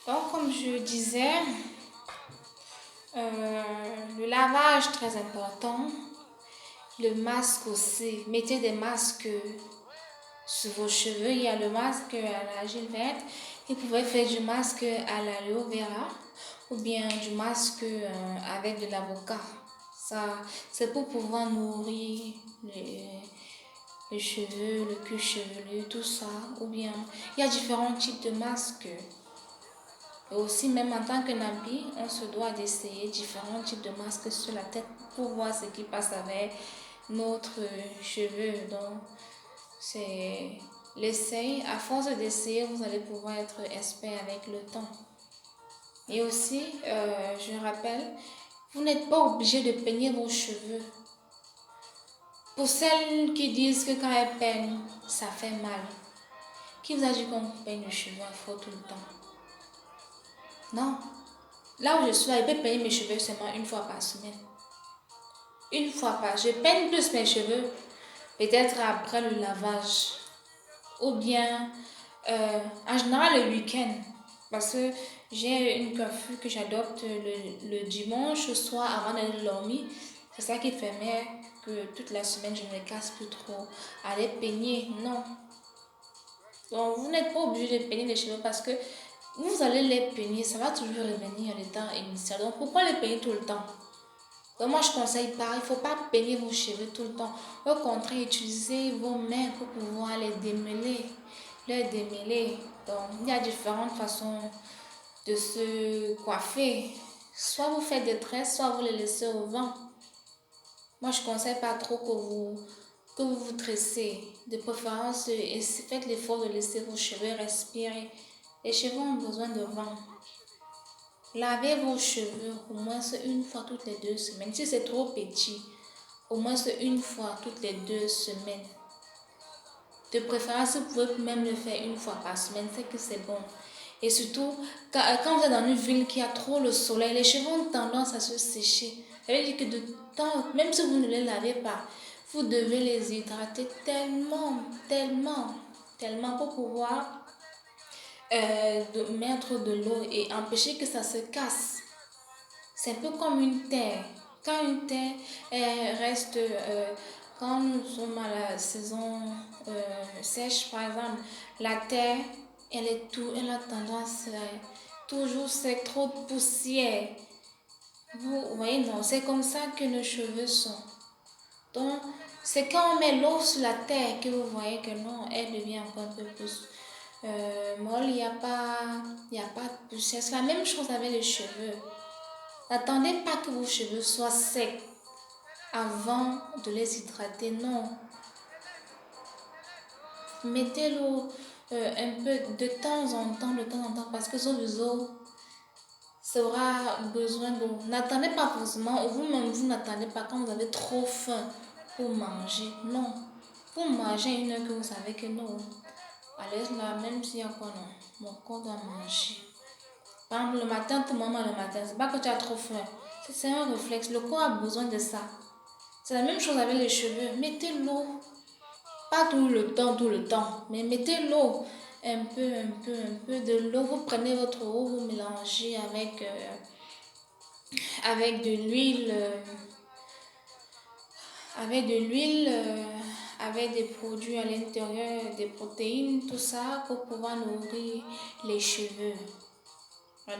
Donc, comme je disais, le lavage très important, le masque aussi. Mettez des masques sur vos cheveux. Il y a le masque à la Gilberte. Vous pouvez faire du masque à l'aloe vera ou bien du masque avec de l'avocat. Ça, c'est pour pouvoir nourrir les cheveux, le cuir chevelu, tout ça. Ou bien, il y a différents types de masques. Et aussi, même en tant que nabi, on se doit d'essayer différents types de masques sur la tête pour voir ce qui passe avec notre cheveu. Donc, c'est l'essai. À force d'essayer, vous allez pouvoir être expert avec le temps. Et aussi, je rappelle, vous n'êtes pas obligé de peigner vos cheveux. Pour celles qui disent que quand elles peignent, ça fait mal. Qui vous a dit qu'on peigne les cheveux afro tout le temps? Non. Là où je suis, je peux peigner mes cheveux seulement une fois par semaine. Une fois par semaine. Je peigne plus mes cheveux, peut-être après le lavage. Ou bien, en général, le week-end. Parce que j'ai une coiffure que j'adopte le dimanche soir avant d'aller dormir. C'est ça qui permet que toute la semaine, je ne me casse plus trop. Aller peigner, non. Donc, vous n'êtes pas obligé de peigner les cheveux parce que vous allez les peigner, ça va toujours revenir à l'état initial. Donc, pourquoi les peigner tout le temps? Donc, moi, je conseille pas, il ne faut pas peigner vos cheveux tout le temps. Au contraire, utilisez vos mains pour pouvoir les démêler. Les démêler. Donc, il y a différentes façons de se coiffer. Soit vous faites des tresses, soit vous les laissez au vent. Moi, je ne conseille pas trop que vous tressez. De préférence, faites l'effort de laisser vos cheveux respirer. Les cheveux ont besoin de vent. Lavez vos cheveux au moins une fois toutes les 2 semaines. Si c'est trop petit, au moins une fois toutes les 2 semaines. De préférence, vous pouvez même le faire une fois par semaine, c'est que c'est bon. Et surtout, quand vous êtes dans une ville qui a trop le soleil, les cheveux ont tendance à se sécher. Ça veut dire que de temps, même si vous ne les lavez pas, vous devez les hydrater tellement, tellement, tellement pour pouvoir mettre de l'eau et empêcher que ça se casse. C'est un peu comme une terre. Quand une terre reste, quand nous sommes à la saison sèche, par exemple, la terre, elle a tendance toujours, c'est trop de poussière. Vous voyez, non, c'est comme ça que nos cheveux sont. Donc, c'est quand on met l'eau sur la terre que vous voyez que non, elle devient encore un peu plus molle, il n'y a pas de poussière. C'est la même chose avec les cheveux. N'attendez pas que vos cheveux soient secs avant de les hydrater, non. Mettez l'eau un peu de temps en temps, parce que vos os aura besoin d'eau. N'attendez pas forcément, ou vous-même, vous n'attendez pas quand vous avez trop faim pour manger, non. Pour manger une heure que vous savez que non. Allez là, même s'il y a quoi, non. Mon corps doit manger. Par exemple, le matin, tout le monde mange le matin. C'est pas que tu as trop faim. C'est un réflexe. Le corps a besoin de ça. C'est la même chose avec les cheveux. Mettez l'eau. Pas tout le temps. Mais mettez l'eau. Un peu de l'eau. Vous prenez votre eau, vous mélangez avec de l'huile. Avec des produits à l'intérieur, des protéines, tout ça pour pouvoir nourrir les cheveux.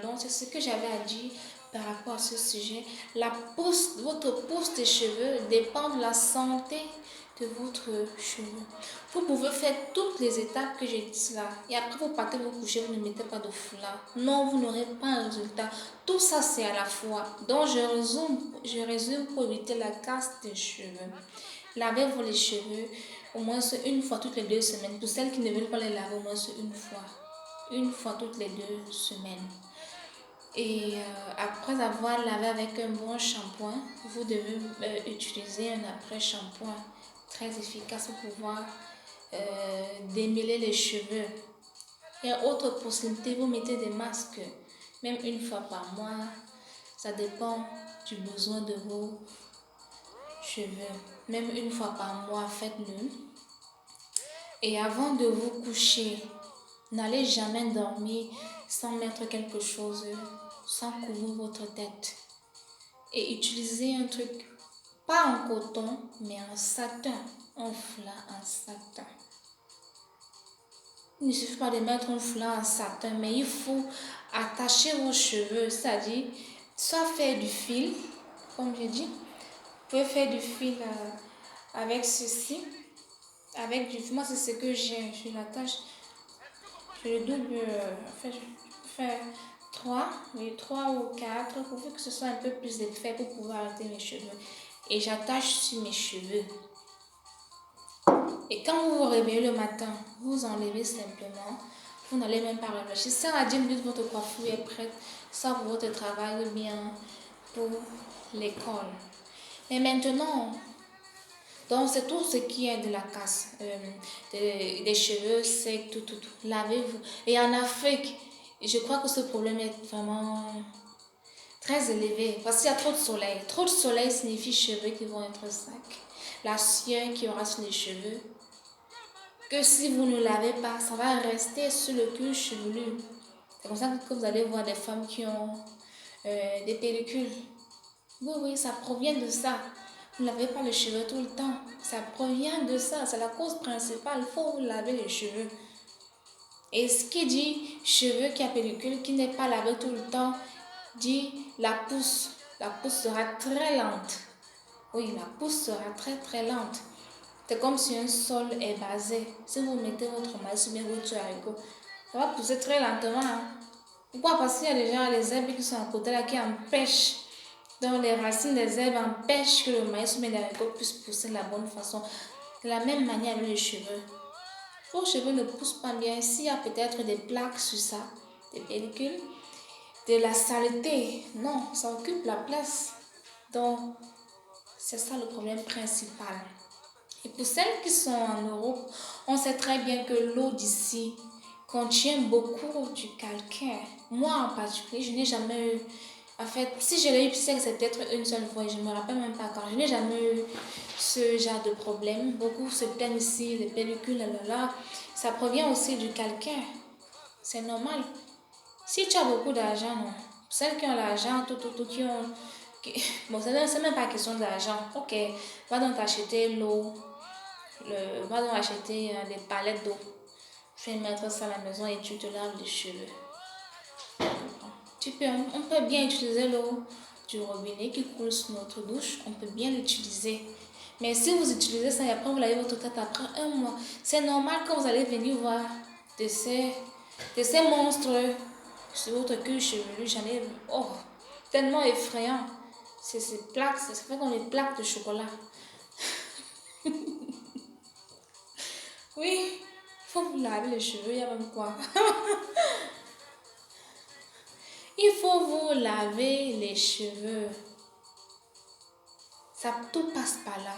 Donc, c'est ce que j'avais à dire par rapport à ce sujet. Votre pousse de cheveux dépend de la santé de votre cheveu. Vous pouvez faire toutes les étapes que j'ai dit là. Et après, vous partez vous coucher, vous ne mettez pas de foulard. Non, vous n'aurez pas un résultat. Tout ça, c'est à la fois. Donc, je résume pour éviter la casse des cheveux. Lavez-vous les cheveux au moins une fois toutes les 2 semaines. Pour celles qui ne veulent pas les laver, au moins une fois. Une fois toutes les 2 semaines. Et après avoir lavé avec un bon shampoing, vous devez utiliser un après-shampoing très efficace pour pouvoir démêler les cheveux. Et autre possibilité, vous mettez des masques, même une fois par mois. Ça dépend du besoin de vos cheveux. Même une fois par mois, faites-le. Et avant de vous coucher, N'allez jamais dormir sans mettre quelque chose, sans couvrir votre tête. Et utilisez un truc, pas en coton, mais en satin, un foulard en satin. Il ne suffit pas de mettre un foulard en satin, mais il faut attacher vos cheveux, c'est-à-dire soit faire du fil, comme j'ai dit, vous pouvez faire du fil avec ceci, avec du, moi c'est ce que j'ai, je l'attache, je le double, enfin, je fais 3, oui, 3 ou 4 pour que ce soit un peu plus d'effet pour pouvoir arrêter mes cheveux. Et j'attache sur mes cheveux. Et quand vous vous réveillez le matin, vous enlevez simplement. Vous n'allez même pas réfléchir. 5 à 10 minutes, votre coiffure est prête, soit pour votre travail ou bien pour l'école. Mais maintenant, donc c'est tout ce qui est de la casse, des cheveux secs, tout. Lavez-vous. Et en Afrique, je crois que ce problème est vraiment très élevé parce qu'il y a trop de soleil. Trop de soleil signifie cheveux qui vont être secs. La sueur qui aura sur les cheveux. Que si vous ne lavez pas, ça va rester sur le cuir chevelu. C'est comme ça que vous allez voir des femmes qui ont des pellicules. Oui, ça provient de ça. Vous ne lavez pas les cheveux tout le temps. Ça provient de ça. C'est la cause principale. Il faut vous laver les cheveux. Et ce qui dit cheveux qui a pellicule, qui n'est pas lavé tout le temps, dit la pousse. La pousse sera très lente. Oui, la pousse sera très lente. C'est comme si un sol est basé. Si vous mettez votre maïs ou bien votre haricot, ça va pousser très lentement. Hein. Pourquoi? Parce qu'il y a déjà les herbes qui sont à côté là qui empêchent. Donc les racines des herbes empêchent que le maïs ou bien les haricots puissent pousser de la bonne façon. De la même manière avec les cheveux. Vos cheveux ne poussent pas bien. S'il y a peut-être des plaques sur ça, des pellicules, de la saleté, non, ça occupe la place. Donc, c'est ça le problème principal. Et pour celles qui sont en Europe, on sait très bien que l'eau d'ici contient beaucoup du calcaire. Moi en particulier, je n'ai jamais eu, en fait, si je l'ai eu, c'est peut-être une seule fois, je ne me rappelle même pas quand. Je n'ai jamais eu ce genre de problème. Beaucoup se plaignent ici, les pellicules, là. Ça provient aussi du calcaire. C'est normal. Si tu as beaucoup d'argent, non. Celles qui ont l'argent, qui ont... Bon, c'est même pas question d'argent. Ok, va donc t'acheter l'eau. Va donc acheter des palettes d'eau. Tu vas mettre ça à la maison et tu te laves les cheveux. On peut bien utiliser l'eau du robinet qui coule sur notre douche. On peut bien l'utiliser. Mais si vous utilisez ça et après vous lavez votre tête après un mois, c'est normal que vous allez venir voir de ces monstres sur votre cuir chevelu. J'en ai tellement effrayant. C'est ces plaques, ça fait comme des plaques de chocolat. Oui, il faut vous laver les cheveux, il y a même quoi. Il faut vous laver les cheveux. Ça, tout passe par là.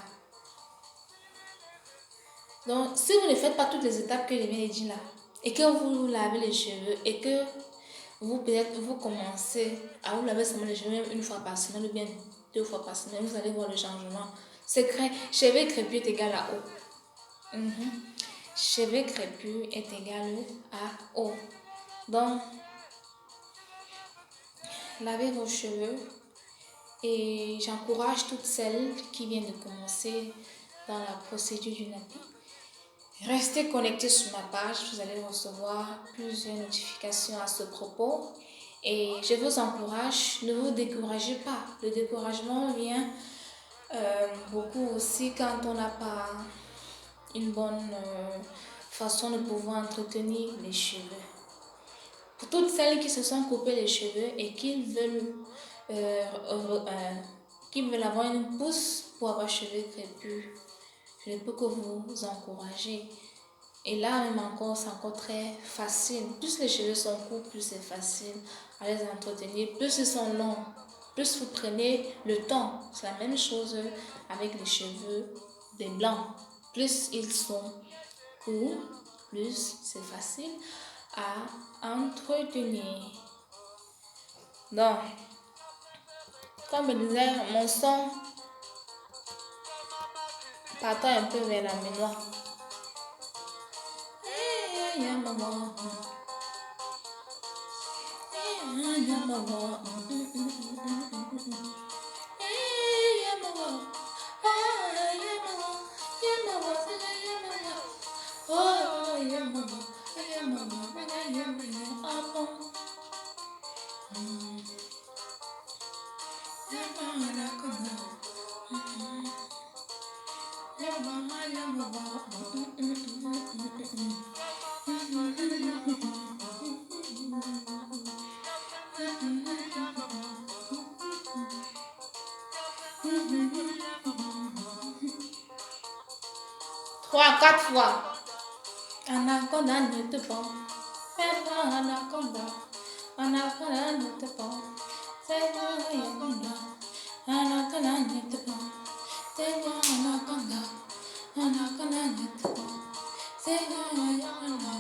Donc, si vous ne faites pas toutes les étapes que je viens de dire là, et que vous lavez les cheveux, et que peut-être vous commencez à vous laver seulement les cheveux même une fois par semaine ou bien 2 fois par semaine, vous allez voir le changement. Cheveux crépus est égal à eau. Cheveux crépus est égal à eau. Donc, lavez vos cheveux et j'encourage toutes celles qui viennent de commencer dans la procédure du nappy. Restez connectés sur ma page, vous allez recevoir plusieurs notifications à ce propos. Et je vous encourage, ne vous découragez pas. Le découragement vient beaucoup aussi quand on n'a pas une bonne façon de pouvoir entretenir les cheveux. Pour toutes celles qui se sont coupées les cheveux et qui veulent avoir une pousse pour avoir cheveux crépus, je ne peux que vous encourager. Et là même encore, c'est encore très facile. Plus les cheveux sont courts, plus c'est facile à les entretenir. Plus ils sont longs, plus vous prenez le temps. C'est la même chose avec les cheveux des blancs. Plus ils sont courts, plus c'est facile à entretenir. Donc, comme je disais, mon son partant un peu vers la mémoire. Maman. Trois, quatre fois. Anaconda ne te prend. C'est moi anaconda. Anaconda ne te prend. C'est moi anaconda. Anaconda ne te prend. C'est moi anaconda. Anaconda ne te prend. C'est moi anaconda.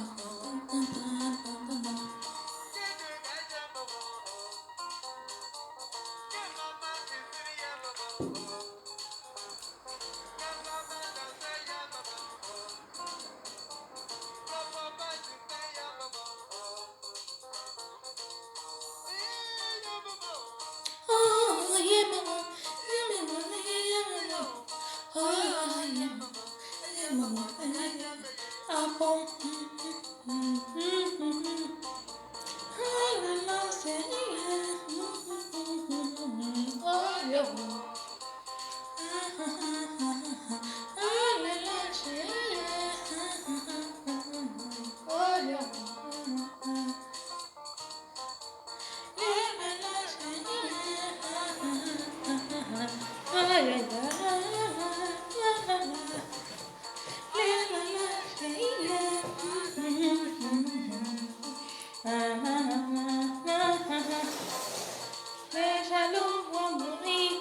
Les jaloux vont mourir,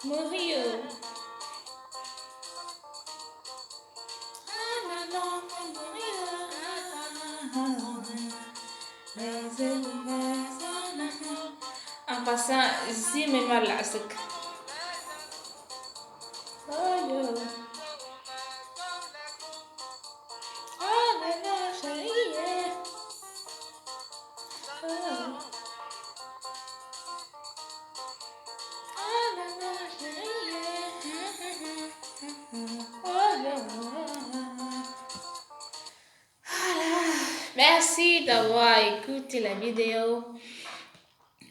mourir. En passant, ici, mais mal là, c'est que. Oh, yo. Oh, là, là, chérie. Oh. Merci d'avoir écouté la vidéo.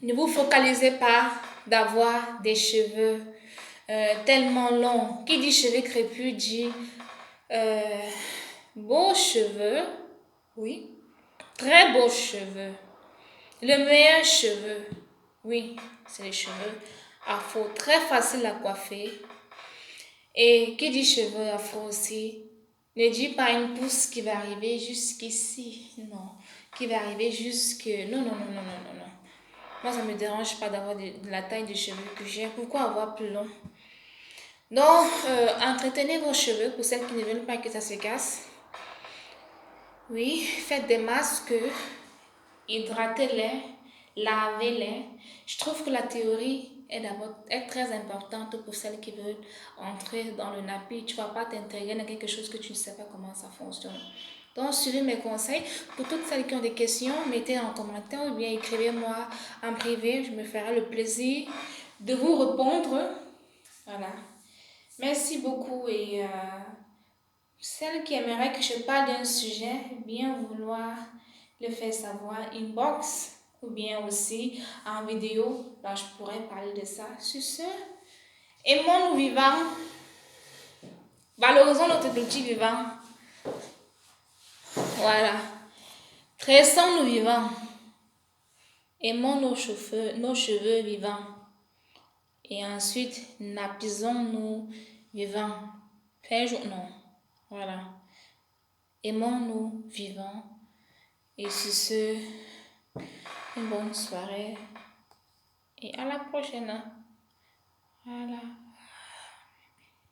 Ne vous focalisez pas d'avoir des cheveux tellement longs. Qui dit cheveux crépus dit beaux cheveux. Oui, très beaux cheveux. Le meilleur cheveu, oui, c'est les cheveux afro. Très facile à coiffer. Et qui dit cheveux afro aussi, ne dit pas une pousse qui va arriver jusqu'ici. Non, qui va arriver jusque... Non, non, non, non, non, non, non. Moi, ça ne me dérange pas d'avoir de la taille de cheveux que j'ai. Pourquoi avoir plus long? Donc, entretenez vos cheveux pour celles qui ne veulent pas que ça se casse. Oui, faites des masques, hydratez-les, lavez-les. Je trouve que la théorie est très importante pour celles qui veulent entrer dans le nappi. Tu ne vas pas t'intégrer dans quelque chose que tu ne sais pas comment ça fonctionne. Donc, suivez mes conseils. Pour toutes celles qui ont des questions, mettez en commentaire ou bien écrivez-moi en privé. Je me ferai le plaisir de vous répondre. Voilà. Merci beaucoup et celles qui aimeraient que je parle d'un sujet, bien vouloir le faire savoir inbox ou bien aussi en vidéo. Là, je pourrais parler de ça. Sur ce, aimons-nous vivants. Valorisons notre petit vivant. Voilà. Tressons-nous vivants. Aimons nos cheveux vivants. Et ensuite, napisons-nous vivants. Non. Voilà. Aimons-nous vivants. Et sur ce, une bonne soirée. Et à la prochaine. Voilà.